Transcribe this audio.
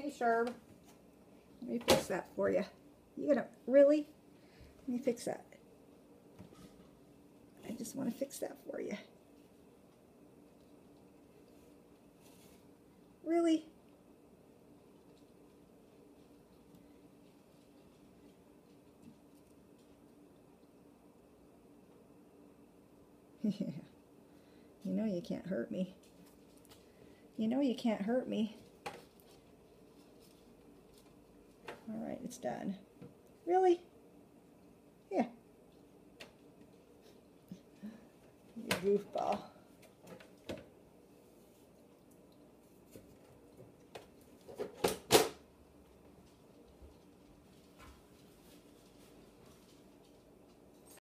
Hey, Sherb. Let me fix that for you. You gonna, really? Let me fix that. I just want to fix that for you. Really? Yeah. You know you can't hurt me. You know you can't hurt me. All right, it's done. Really? Yeah. You goofball.